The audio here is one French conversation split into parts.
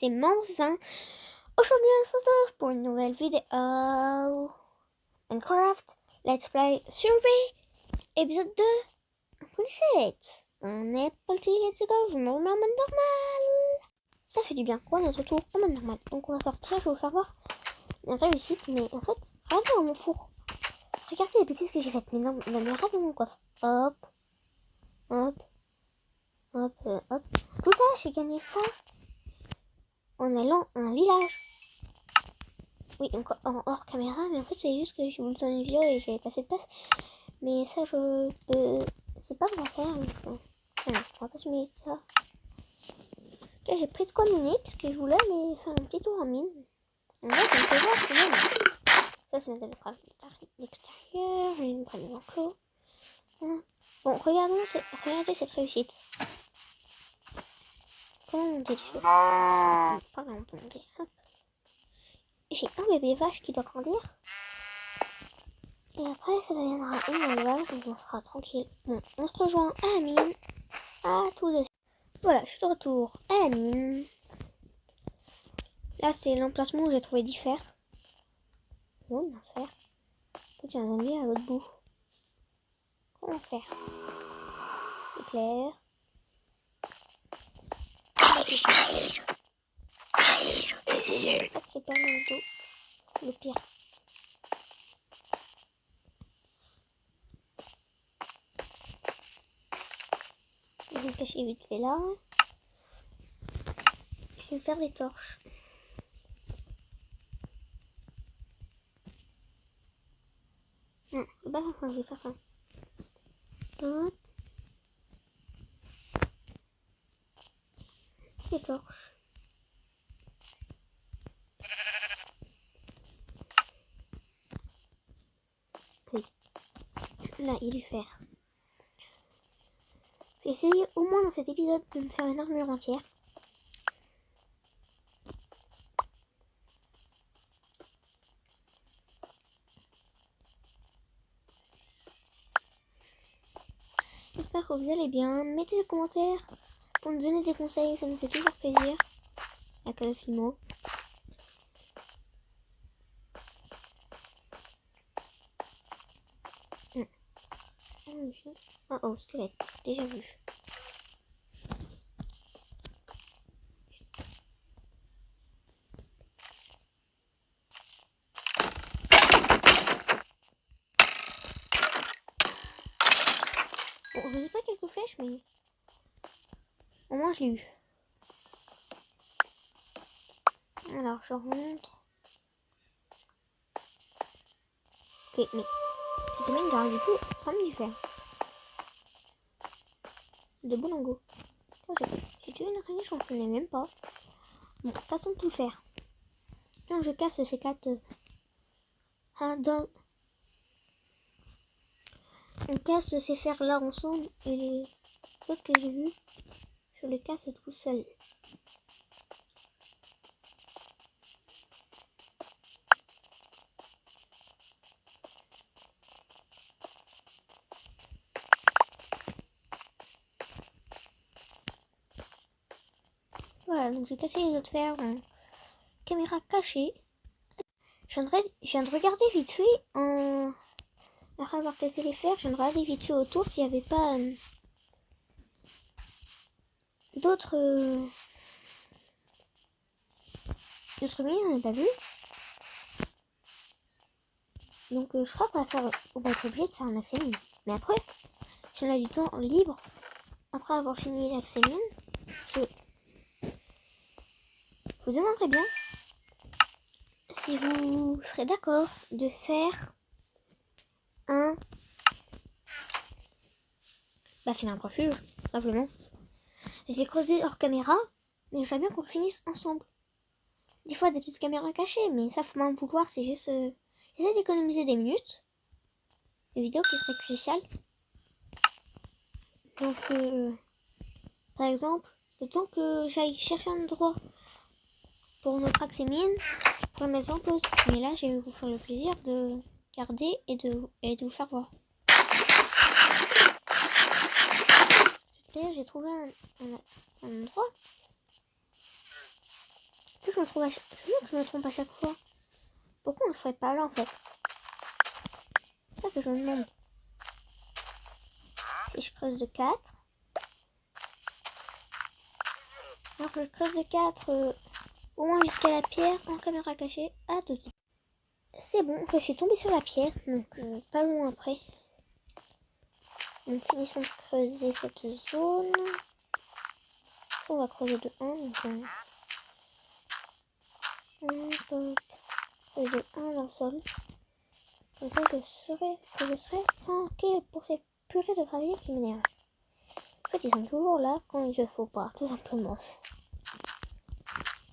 c'est Manzin. Aujourd'hui on se retrouve pour une nouvelle vidéo Minecraft Let's Play Survey épisode 2 17. On est parti, let's go, je me remets en mode normal. Ça fait du bien, quoi, notre tour en mode normal. Donc on va sortir, je vais vous faire voir une réussite, mais en fait, regardez dans mon four. Regardez les bêtises que j'ai faites, mais non, mais regardez mon coffre. Hop, hop, hop, hop. Tout ça, j'ai gagné ça en allant à un village. Oui, donc en hors caméra, mais en fait c'est juste que j'ai voulu tourner une vidéo et j'avais pas assez de place. Mais ça je peux... C'est pas mon affaire. Donc, voilà, on va pas se mêler de ça. Ok, j'ai pris de quoi miner parce que je voulais aller faire un petit tour en mine. En vrai, ça me fait voir quand même. Ça c'est mettre le craft l'extérieur, une prendre les enclos. Voilà. Bon, regardez cette réussite. Comment monter dessus? Par là on peut monter. Hop. J'ai un bébé vache qui doit grandir. Et après, ça deviendra une élevage, donc on sera tranquille. Bon, on se rejoint à la mine. À tout de suite. Voilà, je suis de retour à la mine. Là, c'était l'emplacement où j'ai trouvé 10 fers. Oh, un fer. Peut-être un zombie à l'autre bout. Comment faire? Éclair. C'est pas mal d'eau. C'est le pire. Je vais me cacher vite fait là. Je vais faire des torches. Non, c'est pas ça, je vais faire ça. Hop. Des torches. Oui. Là, il est fer. Je vais essayer au moins dans cet épisode de me faire une armure entière. J'espère que vous allez bien. Mettez des commentaires pour nous donner des conseils, ça nous fait toujours plaisir. La Calofimo. Ici. Oh oh, squelette, déjà vu. Bon, je n'ai pas quelques flèches, mais au moins je l'ai eu. Alors, je rentre. Ok, mais cette semaine, j'arrive du tout comme du fer. De boulangos. J'ai tué une araignée, je m'en souvenais même pas. Bon, façon de tout faire. Quand je casse ces 4 on casse ces fers là ensemble et les autres que j'ai vus, je les casse tout seul. Voilà, donc j'ai cassé les autres fers en caméra cachée. Je viens de regarder vite fait après avoir cassé les fers, je viens de regarder vite fait autour s'il n'y avait pas d'autres mines, on n'a pas vu. Donc je crois qu'on va être obligé de faire un accès mine. Mais après, si on a du temps libre, après avoir fini l'accès mine, je vous demanderai bien si vous serez d'accord de faire un final refuge, simplement. Je l'ai creusé hors caméra, mais j'aimerais bien qu'on le finisse ensemble. Des fois des petites caméras cachées, mais ça faut m'en vouloir, c'est juste j'essaie d'économiser des minutes. Une vidéo qui serait cruciale. Donc par exemple, le temps que j'aille chercher un endroit pour notre accès mine, pour le mettre en pause. Mais là, je vais vous faire le plaisir de garder et de vous faire voir. C'est-à-dire, j'ai trouvé un endroit Je me trouve je me trompe à chaque fois. Pourquoi on le ferait pas là en fait? C'est ça que je me demande. Et je creuse de 4. Alors je creuse de 4 au moins jusqu'à la pierre en caméra cachée. À tout de suite. C'est bon, je suis tombée sur la pierre, donc pas loin après. Donc finissons de creuser cette zone. Ça, on va creuser de 1. Donc, de 1 dans le sol. Comme ça, je serai tranquille pour ces purées de gravier qui m'énervent. En fait, ils sont toujours là quand il ne faut pas, tout simplement.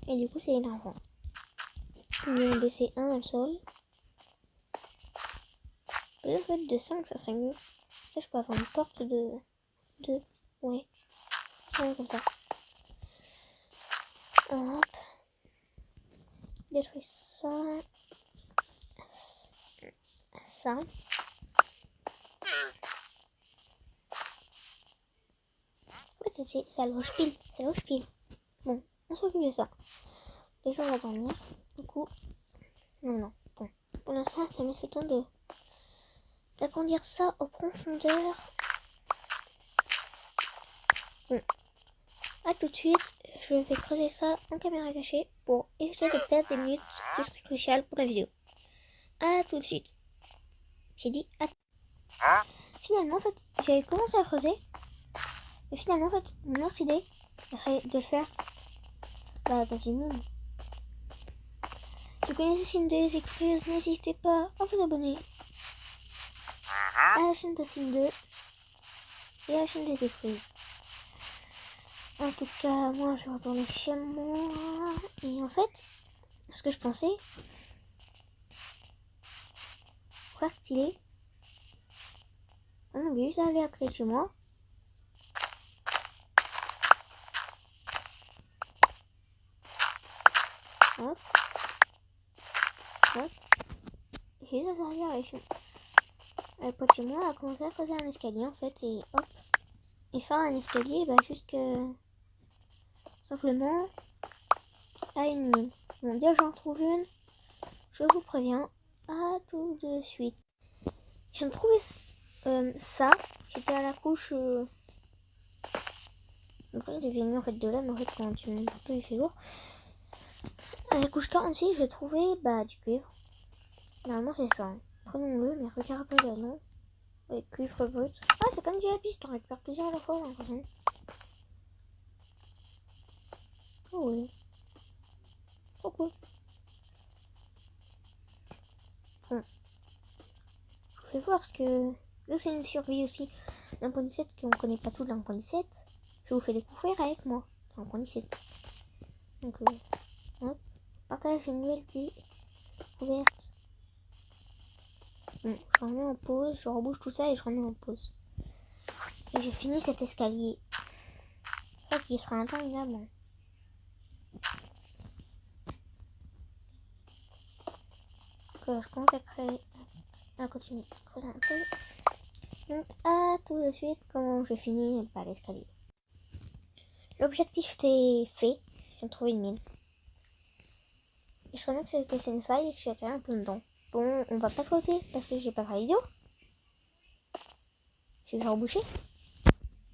Et du coup, c'est énervant. On va en laisser un dans le sol. Peut-être de 5, ça serait mieux. Ça, je peux avoir une porte de 2. Ouais. Comme ça. Hop. Détruire ça. Ça. Ouais, c'est le roche-pile. C'est le roche-pile. Bon, on s'occupe de ça. Les gens vont dormir. Du coup. Non. Bon. Pour l'instant, ça me fait le temps d'agrandir ça aux profondeurs. Bon. A tout de suite, je vais creuser ça en caméra cachée pour éviter de perdre des minutes qui seraient cruciales pour la vidéo. A tout de suite. J'ai dit à... Finalement, en fait, j'avais commencé à creuser. Mais finalement, en fait, mon autre idée serait de le faire dans une mine. Si vous connaissez Sim 2 et Creuse, n'hésitez pas à vous abonner à la chaîne de Sim 2 et à la chaîne de Creuse. En tout cas, moi je vais retourner chez moi. Et en fait, ce que je pensais, quoi stylé, on a juste aller à côté de chez moi. Hop. Hop. Juste à l'arrière avec le pote chez moi, à commencer à creuser un escalier en fait. Et hop. Et faire un escalier jusque simplement à une mine. Bon, déjà j'en trouve une. Je vous préviens. À tout de suite. Je viens de trouver ça. J'étais à la couche. Après, ça devient mieux en fait de là, mais en fait, quand tu montes un peu, il fait lourd. À la couche 46, j'ai trouvé du cuivre. Normalement, c'est ça. Hein. Prenons-le, mais regardez là, non? Oui, cuivre brut. Ah, c'est comme du lapis, t'en récupères plusieurs à la fois, j'ai l'impression. Oh oui. Trop cool. Bon. Je vous fais voir ce que. Vu que c'est une survie aussi d'un point 17, qu'on connaît pas tout de d'un point 17, je vous fais découvrir avec moi d'un point 17. Donc, hop. Partage une nouvelle vie ouverte. Bon, je remets en pause, je rebouche tout ça et je remets en pause. Et j'ai fini cet escalier. Je crois qu'il sera interminable. Donc, je commence à continuer de creuser un peu. Donc, à tout de suite, comment j'ai fini par l'escalier. L'objectif est fait. J'ai trouvé une mine. Et je connais que c'est une faille et que j'étais un peu dedans. Bon, on va pas sauter parce que j'ai pas fait la vidéo. Je vais reboucher.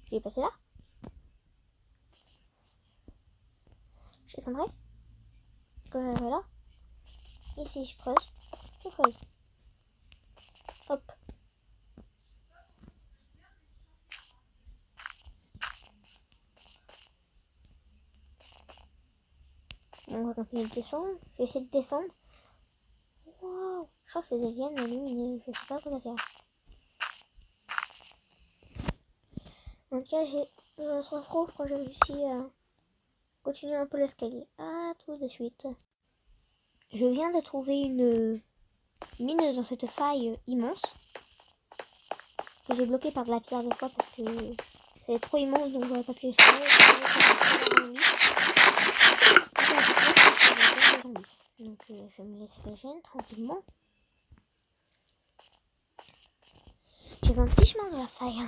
Je vais passer là. Je descendrai. Quand j'arrive là. Ici, je creuse. Je creuse. Hop. On va continuer de descendre. Je vais essayer de descendre. Waouh. Je crois que c'est des lianes lumineuses. Je sais pas quoi ça sert. En tout cas, on se retrouve quand j'ai réussi à continuer un peu l'escalier. À tout de suite. Je viens de trouver une mine dans cette faille immense. Que j'ai bloquée par de la pierre des fois parce que c'est trop immense donc j'aurais pas pu explorer. Donc je me laisse régénérer tranquillement. J'avais un petit chemin dans la faille.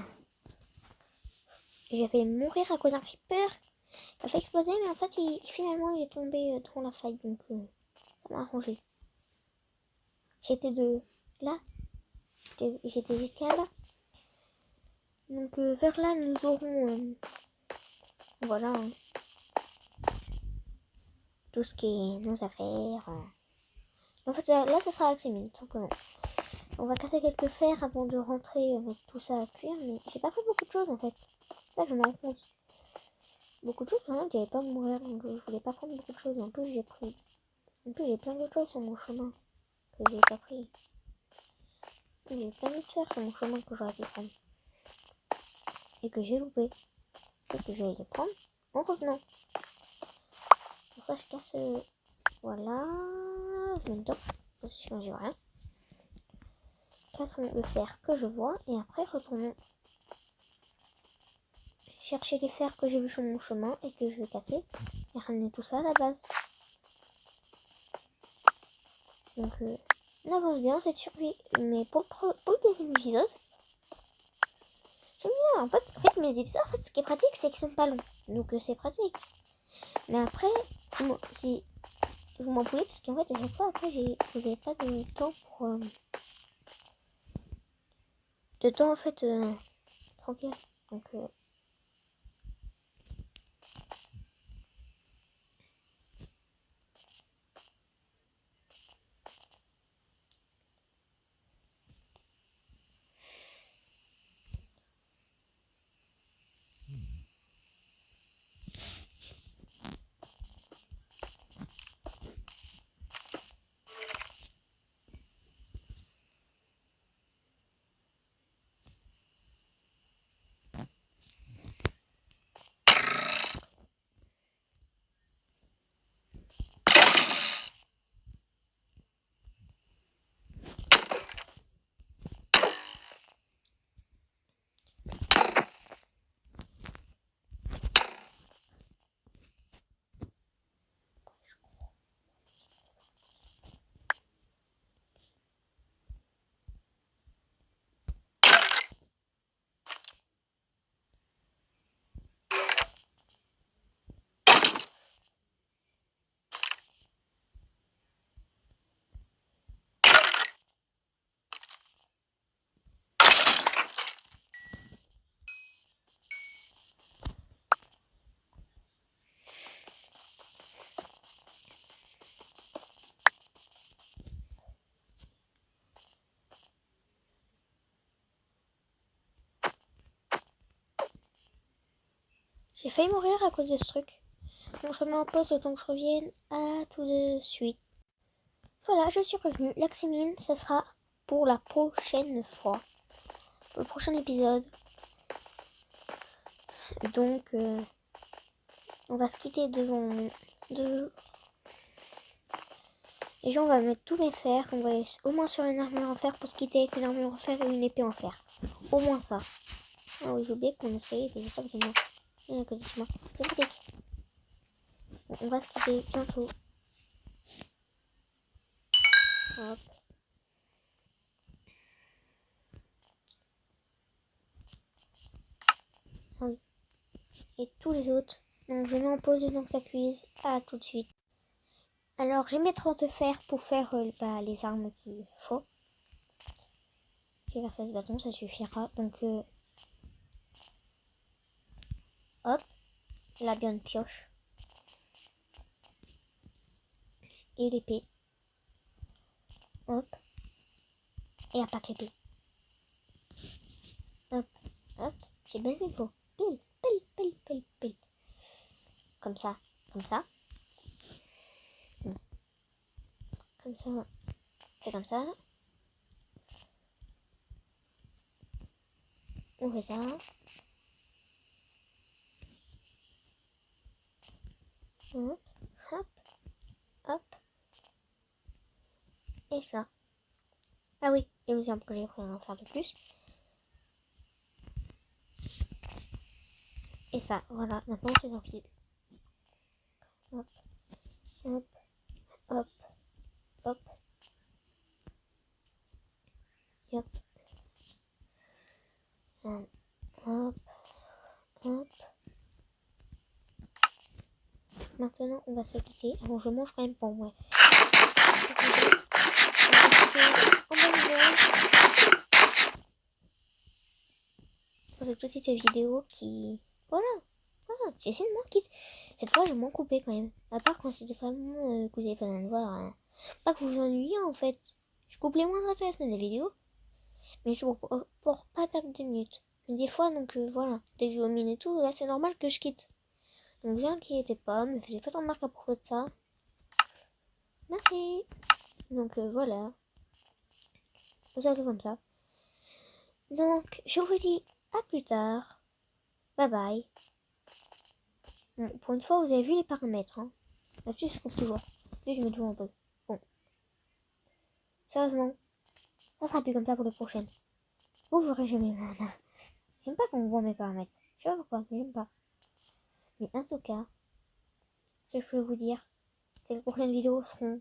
J'ai failli mourir à cause d'un creeper Il a fait exploser, mais en fait, finalement, il est tombé dans la faille, donc ça m'a arrangé. J'étais de là, j'étais jusqu'à là. Donc vers là, nous aurons, voilà, tout ce qui est nos affaires. En fait, là, ça sera l'accès-mine, tout simplement. On va casser quelques fers avant de rentrer avec tout ça à cuire, mais j'ai pas pris beaucoup de choses en fait. C'est ça que je me rends compte. Beaucoup de choses, maintenant, j'avais pas de mourir, donc je voulais pas prendre beaucoup de choses. En plus, j'ai pris. En plus, j'ai plein d'autres choses sur mon chemin que j'ai pas pris. J'ai plein d'autres fers sur mon chemin que j'aurais pu prendre. Et que j'ai loupé. Et que je vais les prendre en revenant. Pour ça, je casse. Voilà. Je me dope. Parce que sinon, j'ai rien. Cassons le fer que je vois. Et après, retournons chercher les fers que j'ai vus sur mon chemin et que je vais casser. Et ramener tout ça à la base. Donc, on avance bien cette survie. Mais pour le deuxième épisode, j'aime bien. En fait, mes épisodes, en fait, ce qui est pratique, c'est qu'ils sont pas longs. Donc, c'est pratique. Mais après, si vous m'en voulez, parce qu'en fait, à chaque fois, après, vous n'avez pas de temps pour. De temps, en fait, tranquille. Donc, j'ai failli mourir à cause de ce truc. Donc, je remets en pause le temps que je revienne. À tout de suite. Voilà, je suis revenue. L'accès-mine, ça sera pour la prochaine fois. Pour le prochain épisode. Donc, on va se quitter devant. Déjà, on va mettre tous mes fers. On va au moins sur une armure en fer pour se quitter avec une armure en fer et une épée en fer. Au moins ça. Ah oui, j'ai oublié que mon escalier était juste à côté de moi. Il est à côté de moi. C'est pratique. Bon, on va se quitter bientôt. Hop. Ah oui. Et tous les autres. Donc, je mets en pause le temps que ça cuise. À tout de suite. Alors, j'ai mes 30 fers pour faire les armes qu'il faut. J'ai vers 16 bâtons, ça suffira. Donc, hop. La bonne pioche. Et l'épée. Hop. Et la pack l'épée. Hop. Hop. J'ai bien fait pour. Pile, pile, pile, pile, pile. Comme ça. Comme ça. Comme ça. Et comme ça. On fait ça. Hop. Hop. Hop. Et ça. Ah oui, il me semble que j'ai pris un fer de plus. Et ça, voilà, maintenant c'est tranquille. Hop, hop, hop, hop. Hop. Hop, hop. maintenant, on va se quitter. Bon, je mange quand même pour moi. Pour cette petite vidéo qui... Voilà. J'essaie de m'en quitter. Cette fois, je m'en couper quand même. À part quand c'était vraiment que vous n'avez pas besoin de voir. Hein. Pas que vous vous ennuyez en fait. Je coupe les moins intéressantes des vidéos. Mais c'est pour pas perdre 2 minutes. Mais des fois, donc voilà. Dès que je domine et tout, là c'est normal que je quitte. Donc vous inquiétez pas, me faisez pas tant de marques à propos de ça. Merci. Donc voilà. On se retrouve comme ça. Donc je vous dis à plus tard. Bye bye. Bon, pour une fois, vous avez vu les paramètres. Hein. Là-dessus, je coupe toujours. Puis je mets toujours en pause. Bon. Sérieusement, ça sera plus comme ça pour les prochaines. Vous verrez jamais mon. J'aime pas qu'on voit mes paramètres. Je sais pas pourquoi, mais j'aime pas. Mais en tout cas, ce que je peux vous dire, c'est que les prochaines vidéos seront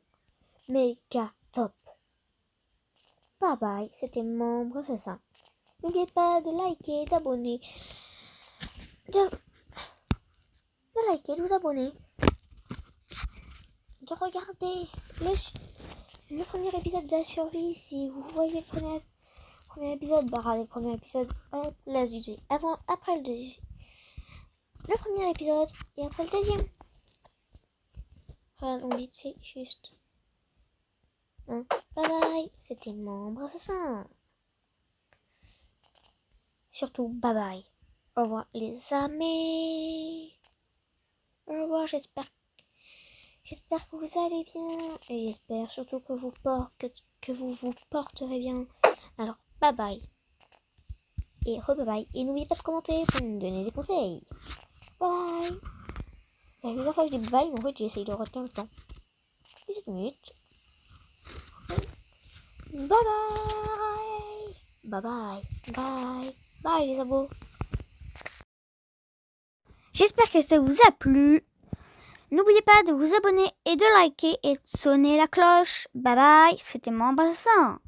méga top. Bye bye, c'était Membre Assassin. N'oubliez pas de liker, d'abonner, de liker, de vous abonner, de regarder le premier épisode de la survie. Si vous voyez le premier épisode, regardez le premier épisode à la place du deuxième. Après le premier épisode et après le deuxième. Voilà, donc vite fait, juste. Hein. Bye bye, c'était Membre Assassin. Surtout, bye bye. Au revoir les amis. Au revoir, j'espère que vous allez bien. Et j'espère surtout que vous vous porterez bien. Alors, bye bye. Et bye bye. Et n'oubliez pas de commenter pour me donner des conseils. Bye. Il y a plusieurs fois que je dis bye, mais en fait j'essaye de retenir le temps. 17 minutes. Bye bye. Bye bye. Bye. Bye les abos. J'espère que ça vous a plu. N'oubliez pas de vous abonner et de liker et de sonner la cloche. Bye bye, c'était Membre Assassin.